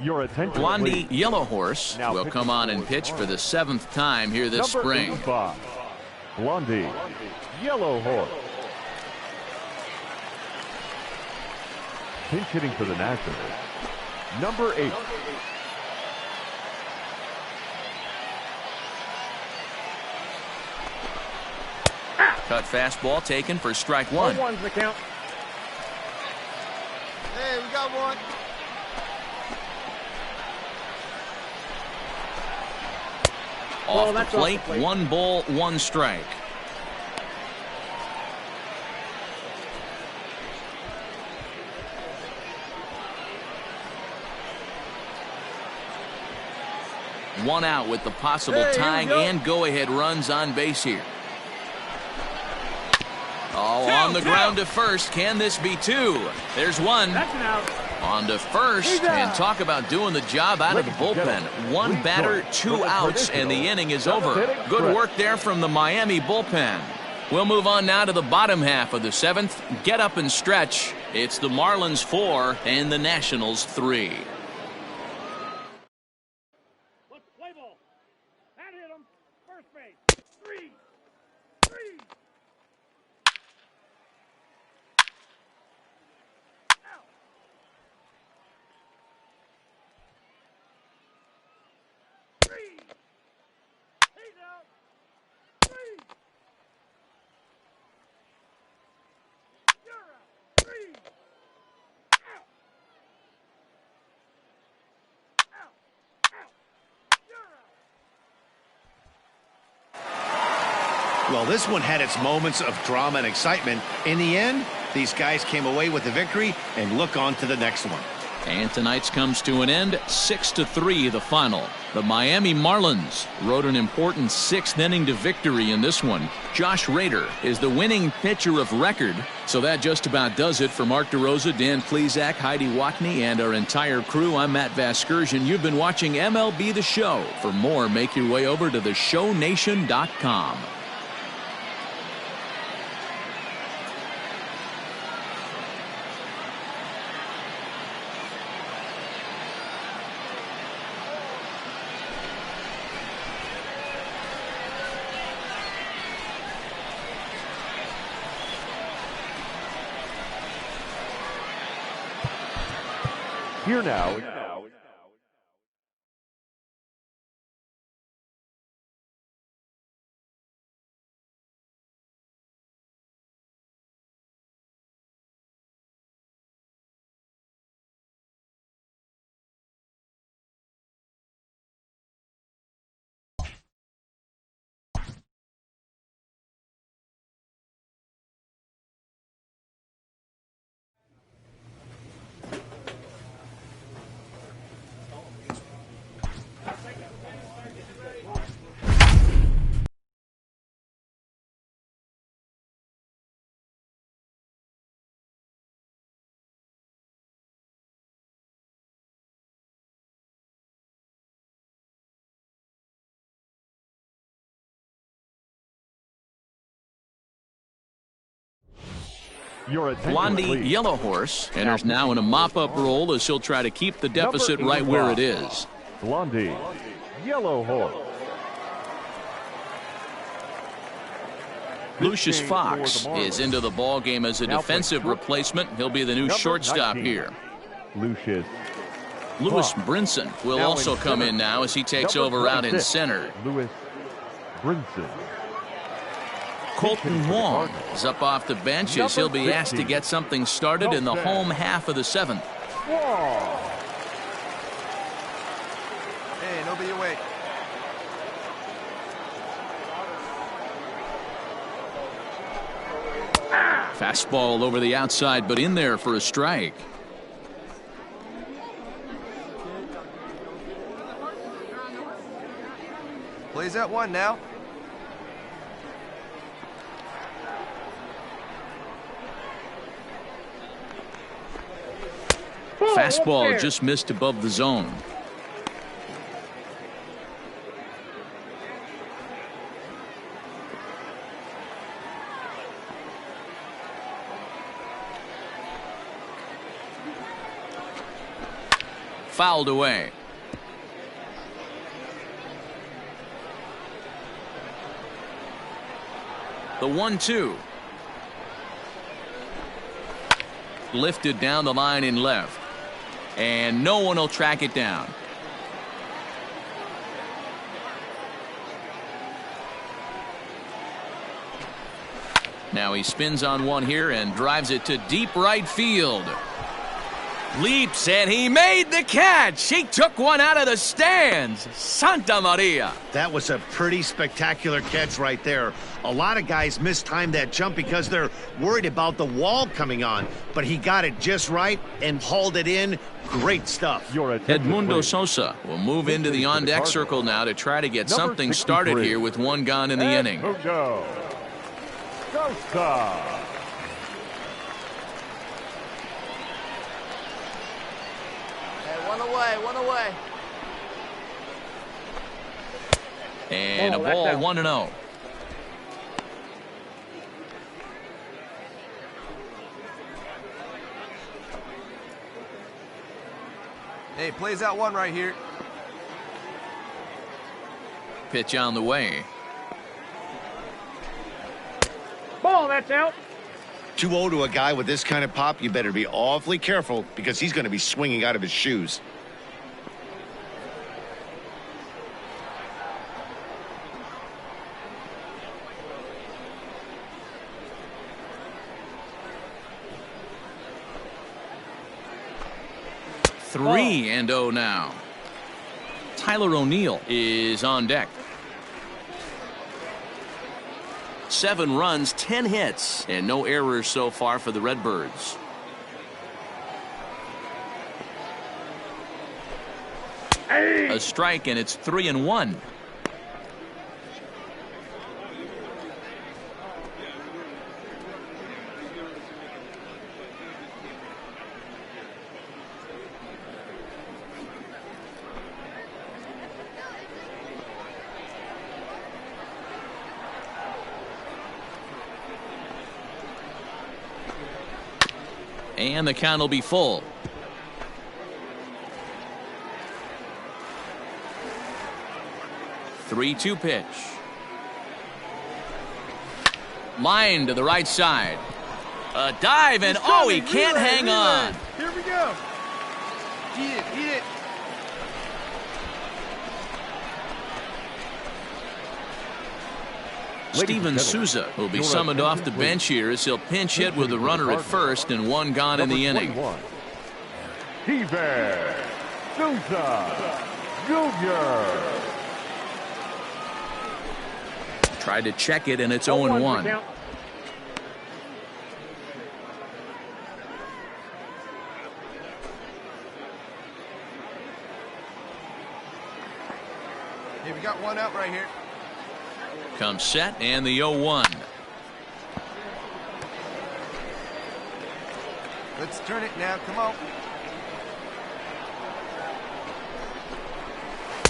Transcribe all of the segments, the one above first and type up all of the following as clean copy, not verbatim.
Your attention, Blondie please. Yellow Horse Now will come on and pitch for the 7th time here this Number spring. 85, Blondie Yellow Horse. Pinch hitting for the Nationals, number 8. Cut fastball taken for strike one. 1-1's the count. Hey, we got one. Off the plate, 1 ball, 1 strike. One out with the possible tying and go-ahead runs on base here. Oh, on the ground to first. Can this be 2? There's 1. That's an out. On to first, and talk about doing the job out of the bullpen. 1 batter, 2 outs, and the inning is over. Good work there from the Miami bullpen. We'll move on now to the bottom half of the 7th. Get up and stretch. It's the Marlins 4 and the Nationals 3. Let's play ball. That hit him. First base. 3. Well, this one had its moments of drama and excitement. In the end, these guys came away with the victory and look on to the next one. And tonight's comes to an end, 6-3 the final. The Miami Marlins rode an important 6th inning to victory in this one. Josh Rader is the winning pitcher of record. So that just about does it for Mark DeRosa, Dan Plesac, Heidi Watney, and our entire crew. I'm Matt Vasgersian. You've been watching MLB The Show. For more, make your way over to theshownation.com. Here now. Your attention, Blondie please. Yellow Horse enters now in a mop-up role as she'll try to keep the deficit right where it is. Blondie Yellow Horse. Lucius Fox is into the ball game as a defensive replacement. He'll be the new shortstop here. Lucius Lewis Brinson will also come in now as he takes over out in center. Lewis Brinson. Colton Wong is up off the bench as he'll be asked to get something started in the home half of the 7th. Hey, nobody away. Fastball over the outside, but in there for a strike. Plays at 1 now. Fastball just missed above the zone. Fouled away. The 1-2. Lifted down the line in left. And no one will track it down. Now he spins on one here and drives it to deep right field. Leaps and he made the catch. He took one out of the stands. Santa Maria. That was a pretty spectacular catch right there. A lot of guys mistime that jump because they're worried about the wall coming on. But he got it just right and hauled it in. Great stuff. Edmundo Sosa will move into the on-deck circle now to try to get something started here with one gone in the inning. Sosa. One away. And a ball, 1-0. Hey, plays out 1 right here. Pitch on the way. Ball, that's out. 2-0 to a guy with this kind of pop, you better be awfully careful because he's going to be swinging out of his shoes. Oh. 3-0 now. Tyler O'Neill is on deck. 7 runs, 10 hits, and no errors so far for the Redbirds. A strike, and it's 3-1. And the count will be full. Three-two pitch. Line to the right side. A dive, and oh, he can't hang on. Here we go. Eat it. Steven Souza will be summoned off the bench here as he'll pinch hit with a runner at first and one gone in the inning. Steven Souza Jr. Tried to check it, and it's 0-1. Hey, we got one out right here. Comes set, and the 0-1. Let's turn it now. Come on.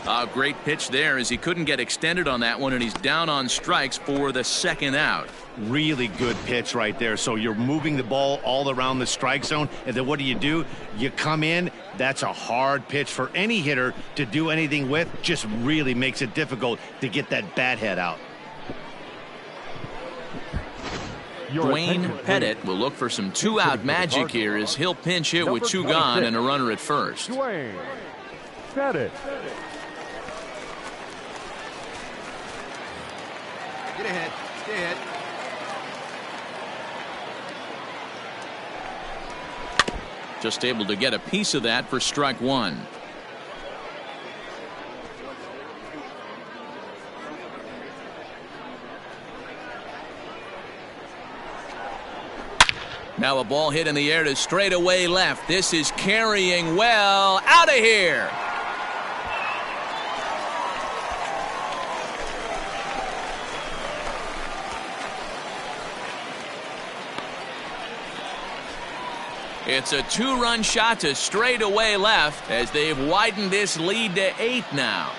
A great pitch there as he couldn't get extended on that one, and he's down on strikes for the second out. Really good pitch right there. So you're moving the ball all around the strike zone, and then what do? You come in. That's a hard pitch for any hitter to do anything with. Just really makes it difficult to get that bat head out. Dwayne Pettit will look for some two-out magic here as he'll pinch hit with two gone and a runner at first. Dwayne Pettit. Get ahead. Stay ahead. Just able to get a piece of that for strike one. Now a ball hit in the air to straightaway left. This is carrying well. Out of here. It's a 2-run shot to straightaway left as they've widened this lead to 8 now.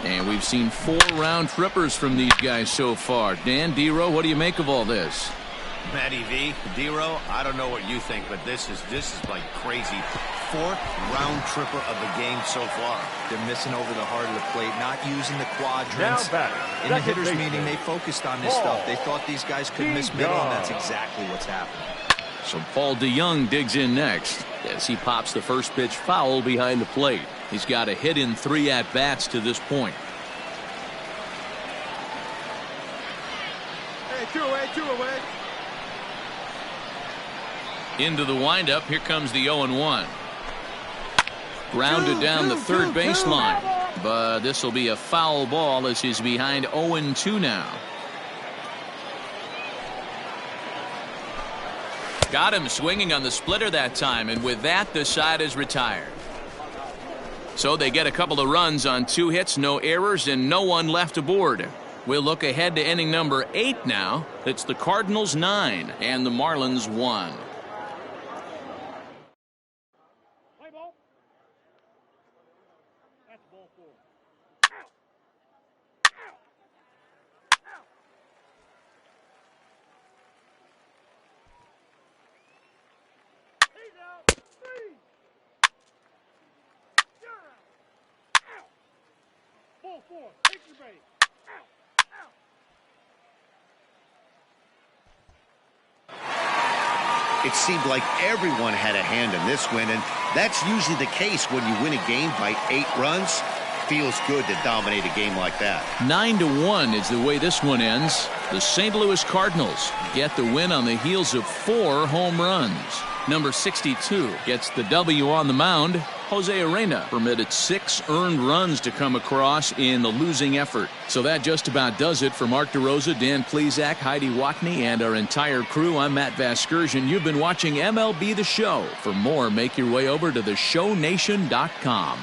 And we've seen 4 round trippers from these guys so far. Dan, D-Row, what do you make of all this? Matty V, D-Row, I don't know what you think, but this is like crazy. 4th round tripper of the game so far. They're missing over the heart of the plate, not using the quadrants. Now back. In the hitters meeting, they focused on this stuff. They thought these guys could miss middle, and that's exactly what's happening. So Paul DeYoung digs in next as he pops the first pitch foul behind the plate. He's got a hit in 3 at-bats to this point. Hey, 2 away, 2 away. Into the windup. Here comes the 0-1. Grounded down the third baseline. But this will be a foul ball as he's behind 0-2 now. Got him swinging on the splitter that time, and with that the side is retired. So they get a couple of runs on 2 hits, no errors, and no one left aboard. We'll look ahead to inning number 8 now. It's the Cardinals 9 and the Marlins 1. Play ball. That's ball 4. Out. Out. Out. He's out. 3. You're out. Out. Ball 4. Take your base. Out. Out. It seemed like everyone had a hand in this win, and that's usually the case when you win a game by 8 runs. Feels good to dominate a game like that. 9-1 is the way this one ends. The St. Louis Cardinals get the win on the heels of 4 home runs. Number 62 gets the W on the mound. Jose Arena permitted 6 earned runs to come across in the losing effort. So that just about does it for Mark DeRosa, Dan Plesac, Heidi Watney, and our entire crew. I'm Matt Vasgersian. You've been watching MLB The Show. For more, make your way over to theshownation.com.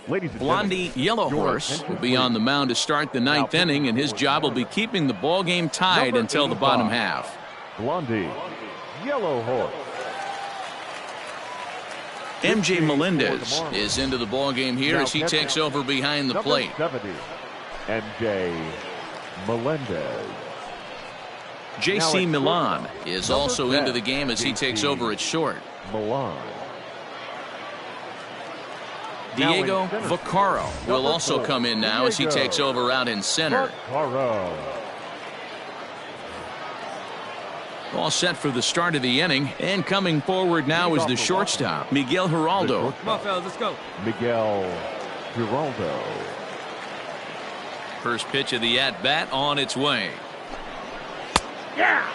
Ladies and Blondie Yellow Horse will be on the mound to start the 9th inning, and his job will be keeping the ball game tied until the bottom half. Blondie Yellow Horse. MJ Melendez is into the ball game here as he takes over behind the plate. 70, MJ Melendez. JC Milan is also into the game as he takes over at short. Milan. Diego Vaccaro will also come in now as he takes over out in center. All set for the start of the inning, and coming forward now is the shortstop, Miguel Giraldo. Come on, fellas, let's go. Miguel Giraldo. First pitch of the at-bat on its way. Yeah.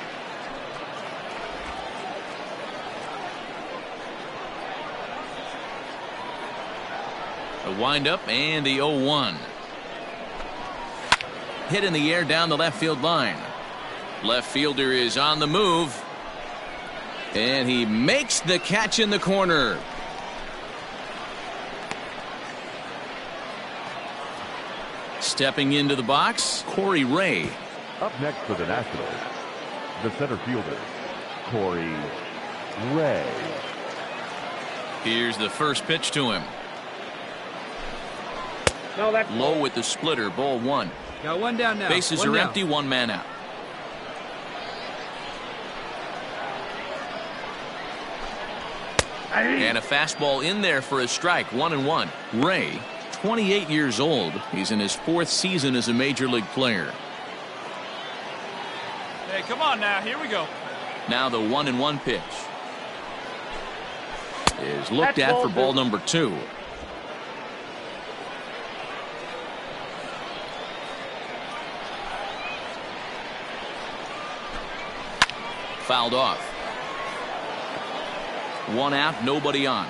A windup and the 0-1. Hit in the air down the left field line. Left fielder is on the move, and he makes the catch in the corner. Stepping into the box, Corey Ray. Up next for the Nationals, the center fielder, Corey Ray. Here's the first pitch to him. No, that's Low with the splitter, ball one. Got one down now. Bases One are down. empty, one man out. And a fastball in there for a strike, 1-1. Ray, 28 years old. He's in his 4th season as a major league player. Hey, come on now. Here we go. Now the 1-1 pitch is looked at for ball number 2. Fouled off. 1 out, nobody on.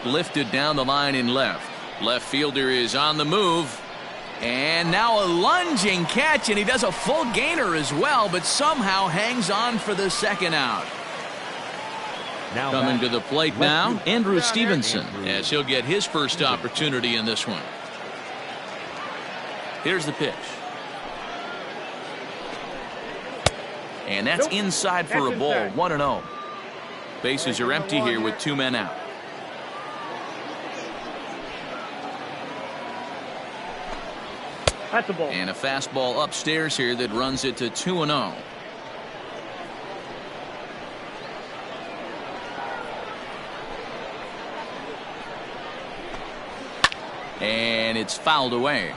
Lifted down the line in left. Left fielder is on the move. And now a lunging catch, and he does a full gainer as well, but somehow hangs on for the second out. Now Coming to the plate now, Andrew Stevenson, Andrew. as he'll get his first opportunity in this one. Here's the pitch. And that's inside for a ball, 1-0. Bases are empty here with 2 men out. That's a ball. And a fastball upstairs here that runs it to 2-0. And it's fouled away.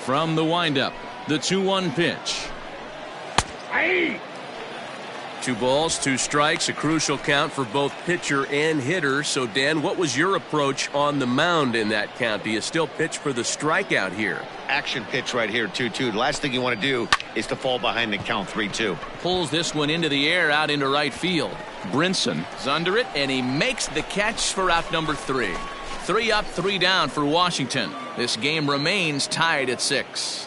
From the windup, the 2-1 pitch. Aye. 2 balls, 2 strikes, a crucial count for both pitcher and hitter. So, Dan, what was your approach on the mound in that count? Do you still pitch for the strikeout here? Action pitch right here, 2-2. The last thing you want to do is to fall behind the count 3-2. Pulls this one into the air out into right field. Brinson is under it, and he makes the catch for out number 3. 3 up, 3 down for Washington. This game remains tied at 6.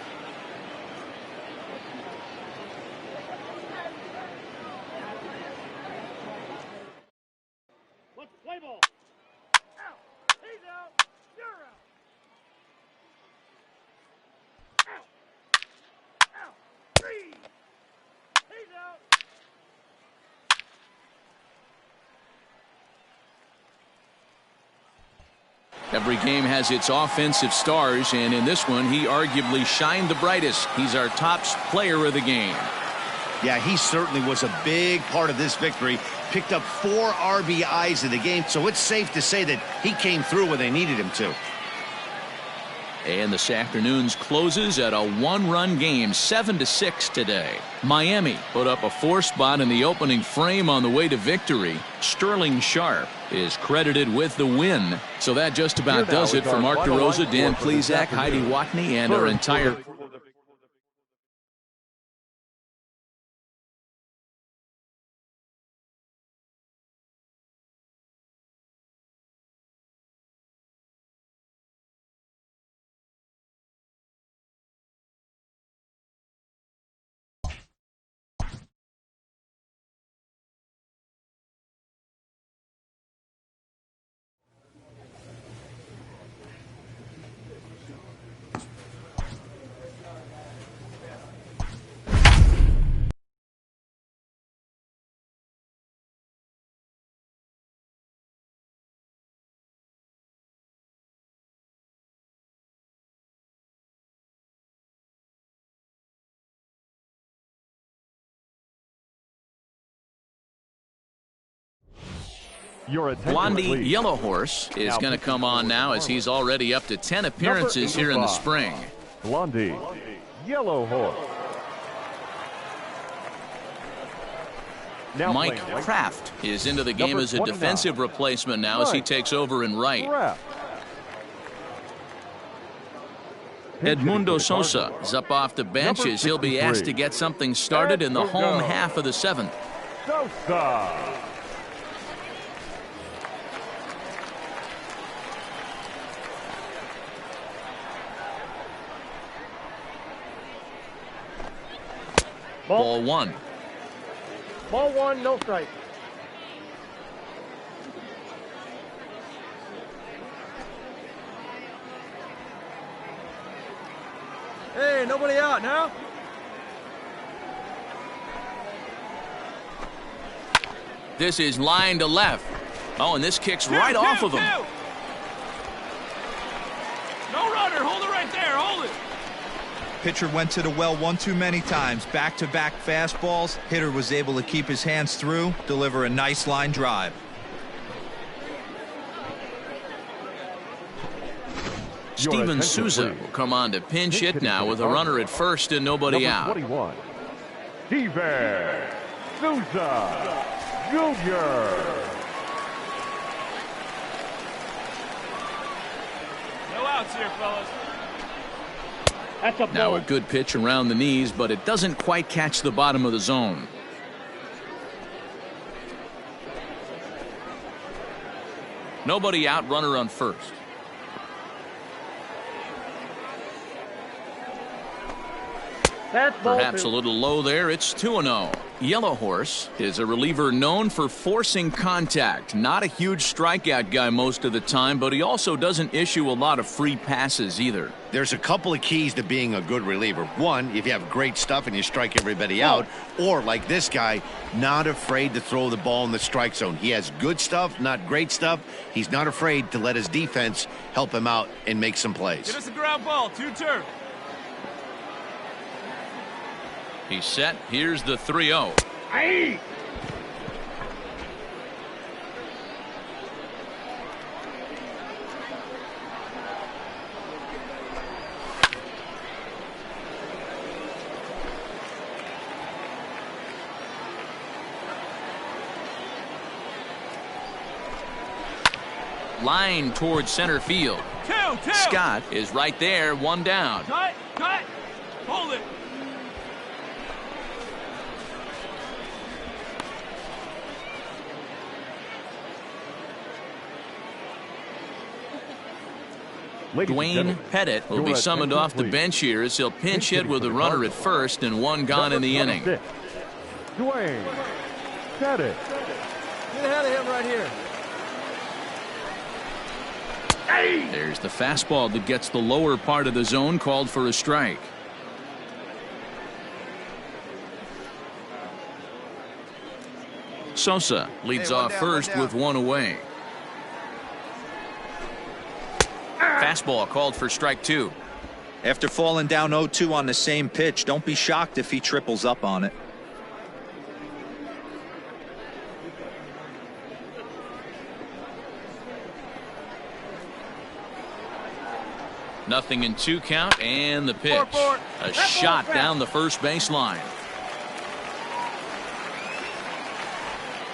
Let's play ball. Out. He's out. You're out. Out. Out. 3. He's out. Every game has its offensive stars, and in this one, he arguably shined the brightest. He's our top player of the game. Yeah, he certainly was a big part of this victory. Picked up 4 RBIs in the game, so it's safe to say that he came through when they needed him to. And this afternoon's closes at a 1-run game, 7-6 today. Miami put up a 4 spot in the opening frame on the way to victory. Sterling Sharp is credited with the win. So that just about does it for Mark DeRosa, Dan Plesac, Heidi Watney, and our entire Your attention, Blondie please. Yellow Horse is Now going to come on now as he's already up to 10 appearances here in the spring. Blondie Yellow Horse. Now Mike playing Kraft is into the game Number as a 29. defensive replacement now as he takes over in right. Kraft. Edmundo Sosa is up off the bench Number as he'll be 63. asked to get something started in the home half of the 7th. Sosa. Ball one. Ball one, no strike. Hey, nobody out now. This is line to left. Oh, and this kicks right off of him. No runner. Hold it right there. Hold it. Pitcher went to the well one too many times. Back-to-back fastballs. Hitter was able to keep his hands through, deliver a nice line drive. Steven Souza will come on to pinch hit now with a runner at first and nobody Number out. 21, Steven Souza Jr. No outs here, fellas. That's a Now ball. a good pitch around the knees, but it doesn't quite catch the bottom of the zone. Nobody out, runner on first. That's ball Perhaps a two. little low there. It's 2-0. Yellow Horse is a reliever known for forcing contact. Not a huge strikeout guy most of the time, but he also doesn't issue a lot of free passes either. There's a couple of keys to being a good reliever. One, if you have great stuff and you strike everybody out, or like this guy, not afraid to throw the ball in the strike zone. He has good stuff, not great stuff. He's not afraid to let his defense help him out and make some plays. Get us a ground ball. 2-turn. He's set. Here's the 3-0. Aye. Line towards center field. Two. Scott is right there, one down. Cut. Hold it. Ladies and Dwayne gentlemen, Pettit will your be summoned attention, off the please. bench here as he'll pinch hit Pitching with for a the runner at Cardinals. first and one gone in the Number inning. 26, Dwayne Pettit. Get ahead of him right here. There's the fastball that gets the lower part of the zone, called for a strike. Sosa leads off first with one away. Fastball called for strike two. After falling down 0-2 on the same pitch, don't be shocked if he triples up on it. Nothing in 2 count, and the pitch. Four. A shot down the first baseline.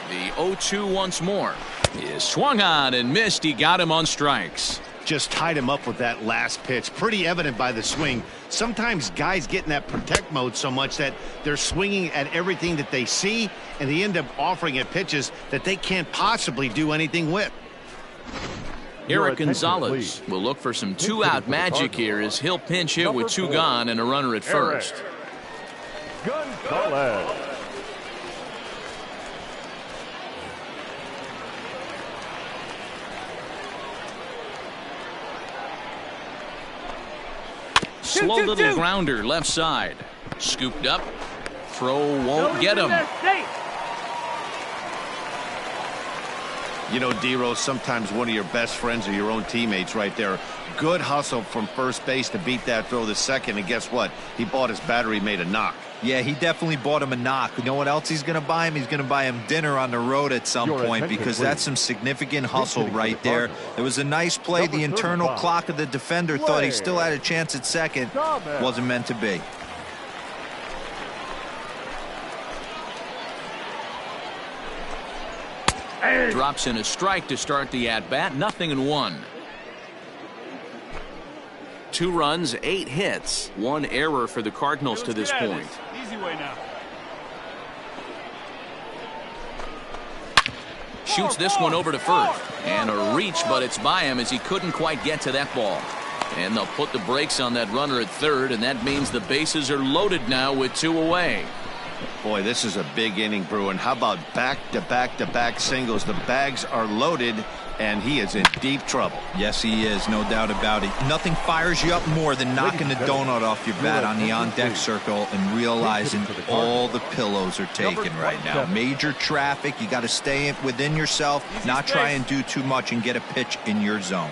The 0-2 once more. Is swung on and missed. He got him on strikes. Just tied him up with that last pitch. Pretty evident by the swing. Sometimes guys get in that protect mode so much that they're swinging at everything that they see, and they end up offering at pitches that they can't possibly do anything with. Your Eric attention, Gonzalez please. will look for some Pitching 2-out for the magic Cardinals. here as he'll pinch hit Number with 2 4, gone and a runner at first. Gonzalez. Slow little grounder left side. Scooped up. Throw won't get him. You know, D-Rose, sometimes one of your best friends are your own teammates right there. Good hustle from first base to beat that throw to second, and guess what? He bought his battery, made a knock. Yeah, he definitely bought him a knock. You know what else he's going to buy him? He's going to buy him dinner on the road at some Your point, attention, because please. that's some significant hustle Pitching for right the there. Cardinals. It was a nice play. Number The internal 35. clock of the defender thought he still had a chance at second. Thomas. Wasn't meant to be. Drops in a strike to start the at-bat. 0-1. 2 runs, 8 hits, 1 error for the Cardinals to this point. Easy way now. Shoots this one over to first. And a reach, but it's by him as he couldn't quite get to that ball. And they'll put the brakes on that runner at third, and that means the bases are loaded now with 2 away. Boy, this is a big inning, Bruin. How about back-to-back-to-back singles? The bags are loaded, and he is in deep trouble. Yes, he is, no doubt about it. Nothing fires you up more than knocking the donut off your bat on the on-deck circle and realizing all the pillows are taken right now. Major traffic. You got to stay within yourself, not try and do too much and get a pitch in your zone.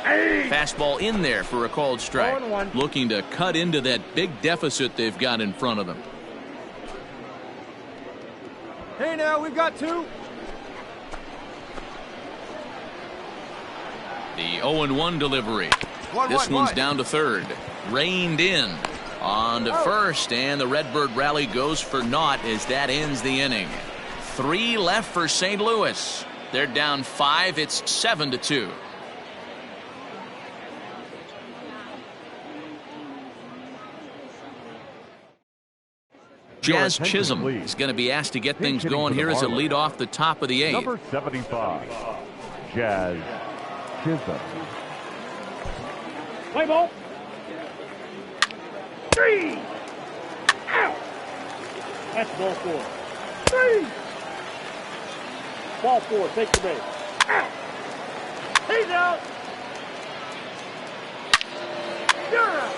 Fastball in there for a called strike. Looking to cut into that big deficit they've got in front of them. Hey, now we've got 2. The 0-1 delivery. This one's down to third. Reined in. On to first, and the Redbird rally goes for naught as that ends the inning. 3 left for St. Louis. They're down 5. It's 7-2. Jazz Chisholm is going to be asked to get things going here as a lead off the top of the 8th. Number 75, Jazz Chisholm. Play ball. 3. Out. That's ball 4. 3. Ball 4. Take the base. Out. He's out. You're out.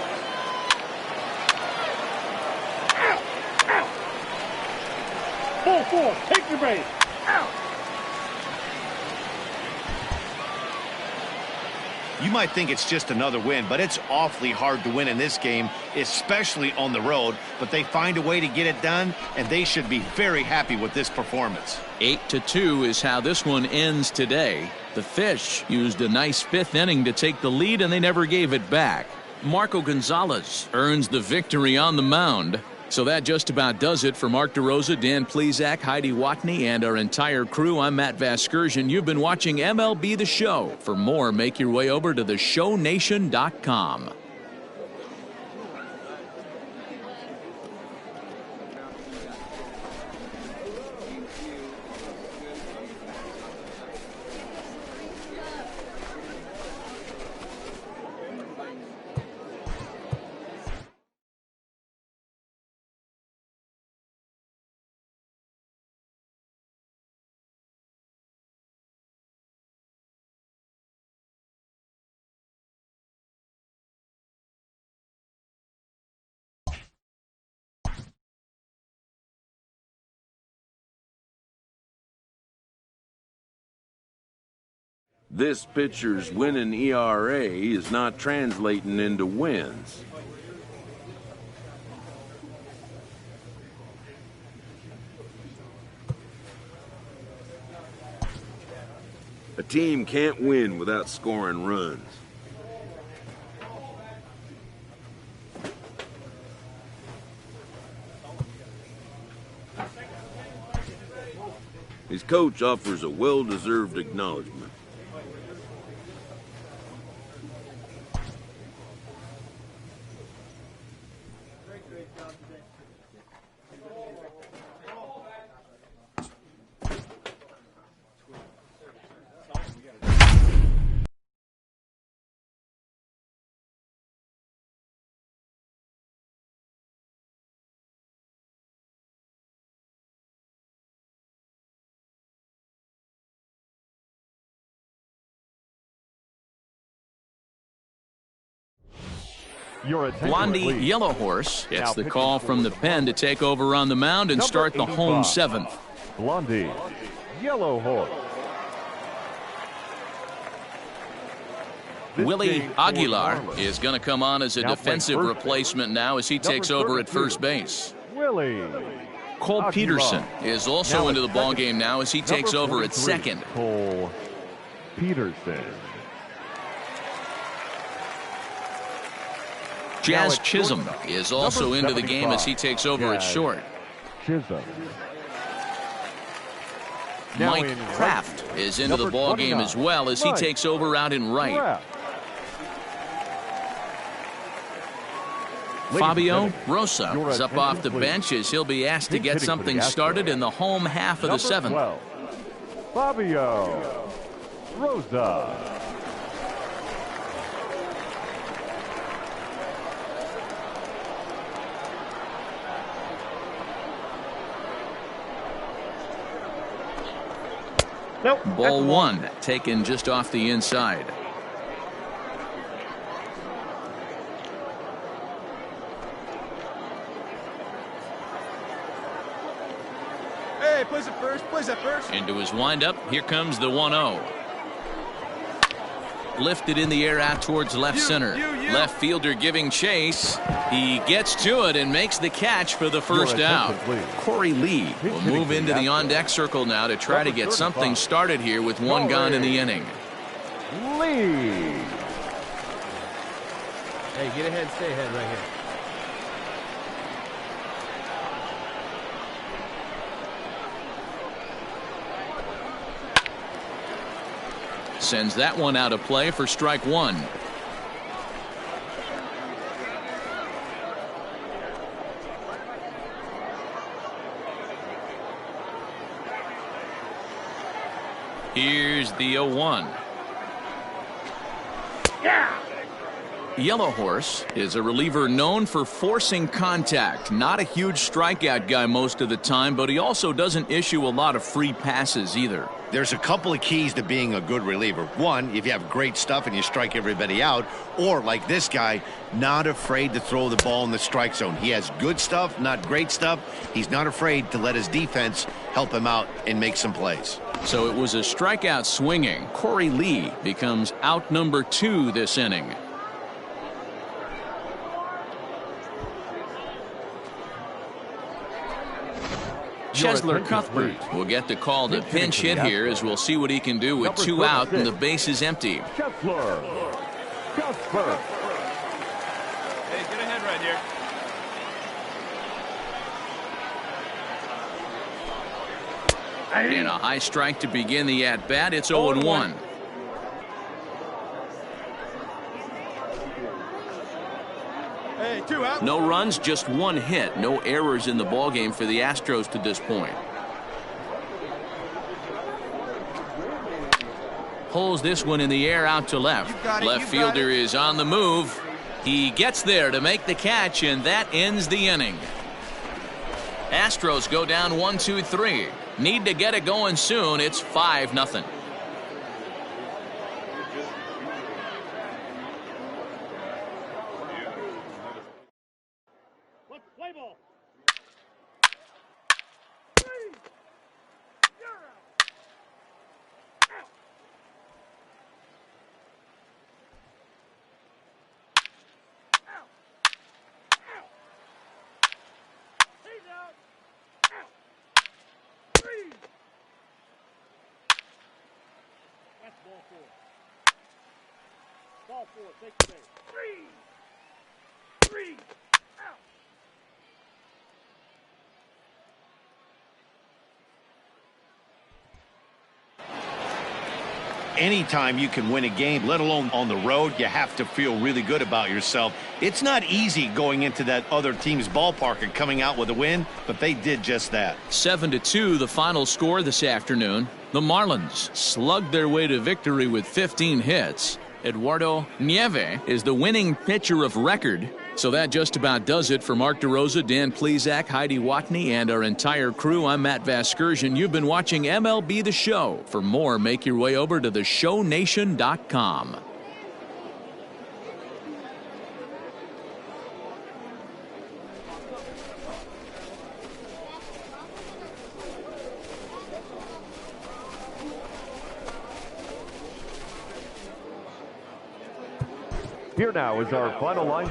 Out. Out. Ball 4. Take your base. Out. You might think it's just another win, but it's awfully hard to win in this game, especially on the road. But they find a way to get it done, and they should be very happy with this performance. 8-2 is how this one ends today. The Fish used a nice 5th inning to take the lead, and they never gave it back. Marco Gonzalez earns the victory on the mound. So that just about does it for Mark DeRosa, Dan Plesac, Heidi Watney, and our entire crew. I'm Matt Vasgersian. You've been watching MLB The Show. For more, make your way over to theshownation.com. This pitcher's winning ERA is not translating into wins. A team can't win without scoring runs. His coach offers a well-deserved acknowledgement. Blondie Yellow Horse gets the call from the pen to take over on the mound and start the home 7th. Blondie Yellow Horse. Willie Aguilar is going to come on as a defensive replacement now as he takes over at first base. Willie Cole Peterson is also into the ballgame now as he takes over at second. Cole Peterson. Jazz Chisholm is also into the game as he takes over at short. Chisholm. Mike Kraft is into the ballgame as well as he takes over out in right. Fabio Rosa is up off the bench as he'll be asked to get something started in the home half of the 7th. Fabio Rosa. Nope. Ball one, taken just off the inside. Hey, place it first. Place it first. Into his windup. Here comes the 1-0. Lifted in the air out towards left center. Left fielder giving chase. He gets to it and makes the catch for the first out. Corey Lee will move into the on-deck circle now to try to get something started here with one gone in the inning. Lee. Hey, get ahead, stay ahead right here. Sends that one out of play for strike one. Here's the 0-1. Yellow Horse is a reliever known for forcing contact. Not a huge strikeout guy most of the time, but he also doesn't issue a lot of free passes either. There's a couple of keys to being a good reliever. One, if you have great stuff and you strike everybody out, or like this guy, not afraid to throw the ball in the strike zone. He has good stuff, not great stuff. He's not afraid to let his defense help him out and make some plays. So it was a strikeout swinging. Corey Lee becomes out number 2 this inning. Chesler Cuthbert will get the call to pinch hit here, as we'll see what he can do with 2 out and the base is empty. Chesler Cuthbert. Hey, get ahead right here. And a high strike to begin the at-bat. It's 0-1. Hey, 2 out. No runs, just 1 hit. No errors in the ballgame for the Astros to this point. Pulls this one in the air out to left. Left fielder is on the move. He gets there to make the catch, and that ends the inning. Astros go down 1-2-3. Need to get it going soon. It's 5-0. Let's play ball. That's ball 4. Ball 4, take the base. 3. Out. Anytime you can win a game, let alone on the road, you have to feel really good about yourself. It's not easy going into that other team's ballpark and coming out with a win, but they did just that. 7-2 the final score this afternoon. The Marlins slugged their way to victory with 15 hits. Eduardo Nieve is the winning pitcher of record. So that just about does it for Mark DeRosa, Dan Plesac, Heidi Watney, and our entire crew. I'm Matt Vasgersian. You've been watching MLB The Show. For more, make your way over to theshownation.com. Here now is our final line.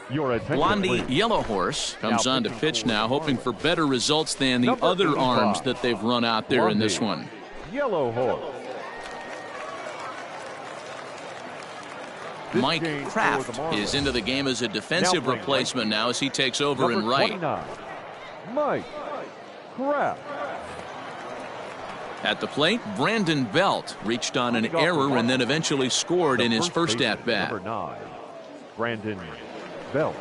Your attention, Blondie please. Yellow Horse comes Now on to pitching pitch for now, hoping for better results than the Number other 85, arms that they've run out there in this Blondie one. Yellow Horse. This Mike game for Kraft the Marlins. is into the game as a defensive playing replacement now as he takes over Number in right. 29, Mike Kraft. At the plate, Brandon Belt reached on an error and then eventually scored in his first baseman, at-bat. Number 9, Brandon Belt.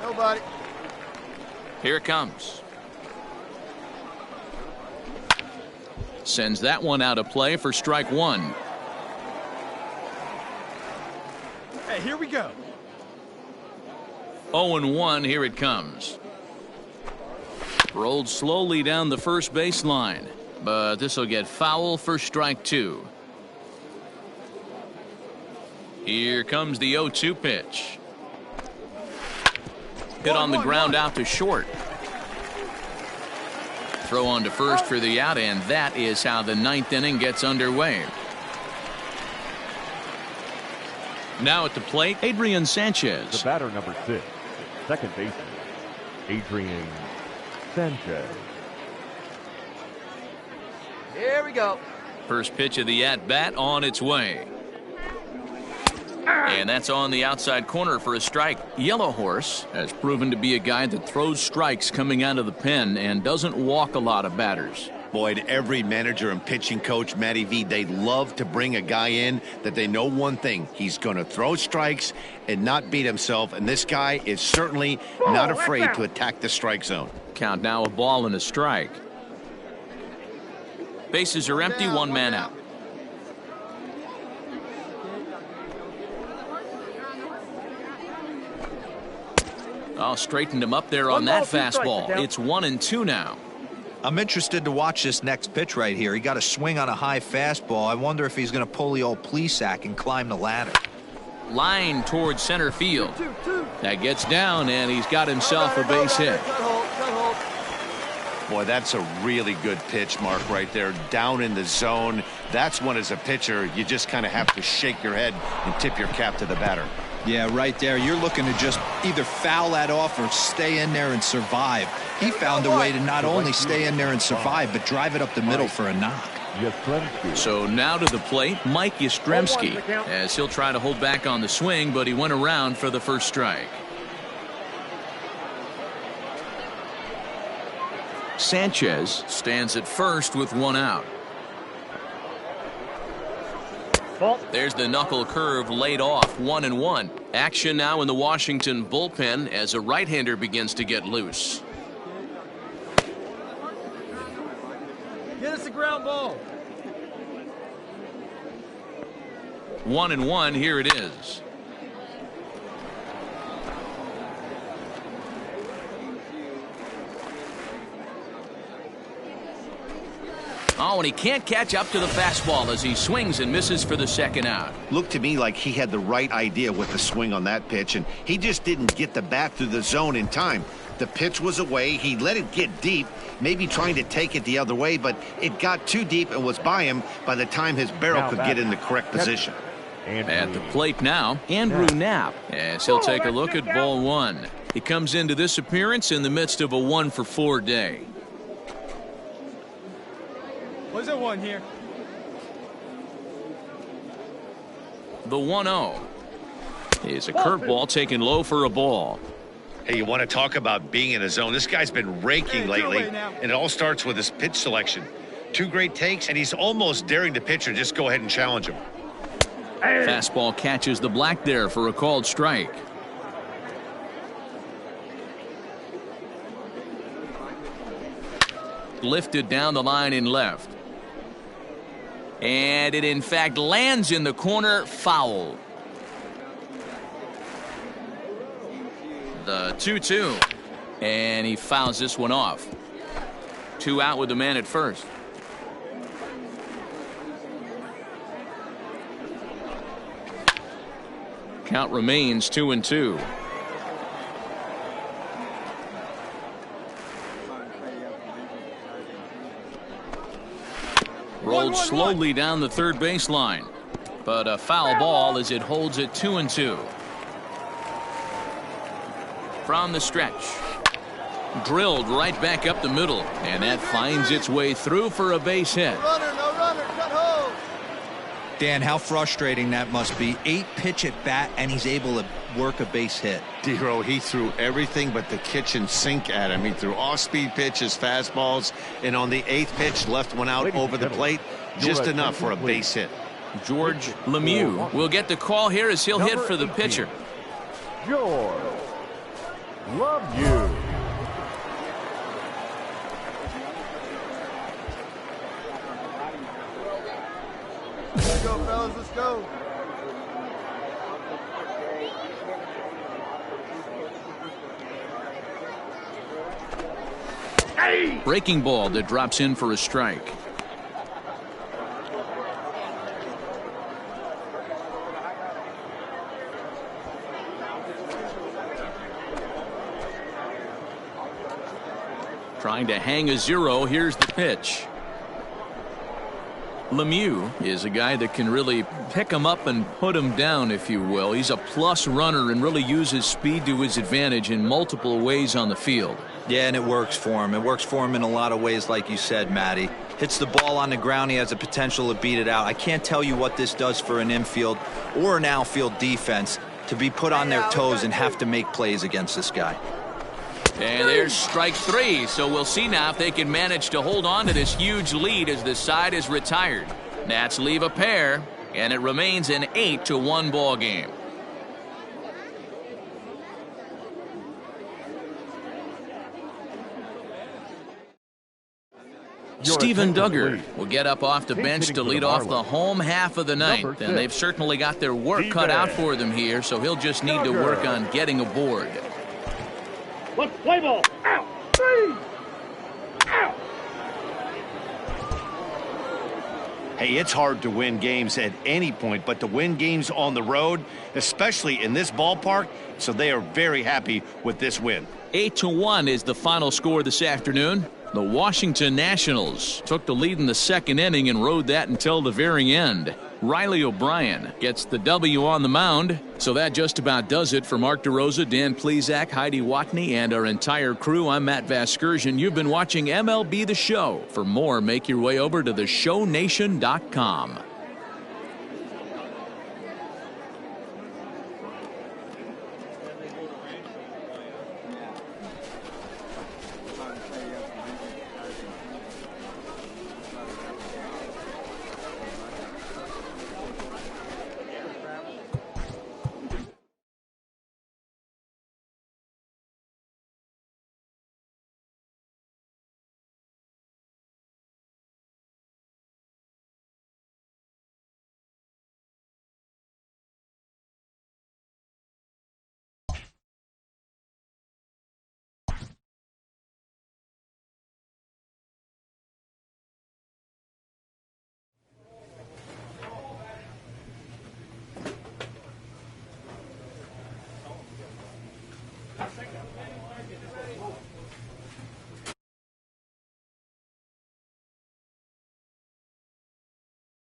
Nobody. Here it comes. Sends that one out of play for strike one. Hey, here we go. 0-1, here it comes. Rolled slowly down the first baseline, but this will get foul for strike two. Here comes the 0-2 pitch. Hit on the ground out to short. Throw on to first for the out, and that is how the ninth inning gets underway. Now at the plate, Adrian The Sanchez. batter, number 6, second baseman, Adrian Sanchez. Here we go. First pitch of the at-bat on its way. And that's on the outside corner for a strike. Yellow Horse has proven to be a guy that throws strikes coming out of the pen and doesn't walk a lot of batters. Boyd, every manager and pitching coach, Matty V, they love to bring a guy in that they know one thing. He's going to throw strikes and not beat himself. And this guy is certainly not afraid to attack the strike zone. Count now a ball and a strike. Bases are empty, one man out. Oh, straightened him up there on that fastball. It's 1-2 now. I'm interested to watch this next pitch right here. He got a swing on a high fastball. I wonder if he's going to pull the old Plesac and climb the ladder. Line towards center field. That gets down, and he's got himself a base hit. Boy, that's a really good pitch, Mark, right there. Down in the zone. That's when, as a pitcher, you just kind of have to shake your head and tip your cap to the batter. Yeah, right there. You're looking to just either foul that off or stay in there and survive. He found a way to not only stay in there and survive, but drive it up the middle for a knock. So now to the plate, Mike Yastrzemski, as he'll try to hold back on the swing, but he went around for the first strike. Sanchez stands at first with one out. There's the knuckle curve laid off, 1-1. Action now in the Washington bullpen as a right-hander begins to get loose. Get us a ground ball. 1-1, here it is. Oh, and he can't catch up to the fastball as he swings and misses for the second out. Looked to me like he had the right idea with the swing on that pitch, and he just didn't get the bat through the zone in time. The pitch was away. He let it get deep, maybe trying to take it the other way, but it got too deep and was by him by the time his barrel could get in the correct position. At the plate now, Andrew Knapp, as he'll take a look at ball one. He comes into this appearance in the midst of a 1-for-4 day. What's that one here? The 1-0 is a curveball taken low for a ball. Hey, you want to talk about being in a zone? This guy's been raking lately, and it all starts with his pitch selection. Two great takes, and he's almost daring the pitcher just go ahead and challenge him. Fastball catches the black there for a called strike. Lifted down the line in left. And it in fact lands in the corner, foul. The 2-2. And he fouls this one off. 2 out with the man at first. Count remains 2-2. Rolled slowly down the third baseline, but a foul ball as it holds it 2-2. from the stretch. Drilled right back up the middle, and that finds its way through for a base hit. Runner, no runner, cut home. Dan, how frustrating that must be. 8 pitch at bat, and he's able to work a base hit. Dero, he threw everything but the kitchen sink at him. He threw off-speed pitches, fastballs, and on the 8th pitch, left one out over the plate. Just enough for a base hit. George Lemieux will get the call here as he'll hit for the pitcher. George Lemieux. Let's go, fellas, let's go. Breaking ball that drops in for a strike. Trying to hang a 0. Here's the pitch. Lemieux is a guy that can really pick him up and put him down, if you will. He's a plus runner and really uses speed to his advantage in multiple ways on the field. Yeah, and it works for him. It works for him in a lot of ways, like you said, Matty. Hits the ball on the ground, he has the potential to beat it out. I can't tell you what this does for an infield or an outfield defense to be put on their toes and have to make plays against this guy. And there's strike 3, so we'll see now if they can manage to hold on to this huge lead as this side is retired. Nats leave a pair, and it remains an 8-1 ball game. Steven Duggar will get up off the bench to lead off the home half of the ninth, and they've certainly got their work cut out for them here, so he'll just need to work on getting aboard. Let's play ball. Out. 3. Out. Hey, it's hard to win games at any point, but to win games on the road, especially in this ballpark, so they are very happy with this win. 8-1 is the final score this afternoon. The Washington Nationals took the lead in the second inning and rode that until the very end. Riley O'Brien gets the W on the mound. So that just about does it for Mark DeRosa, Dan Plesac, Heidi Watney, and our entire crew. I'm Matt Vasgersian. You've been watching MLB The Show. For more, make your way over to theshownation.com.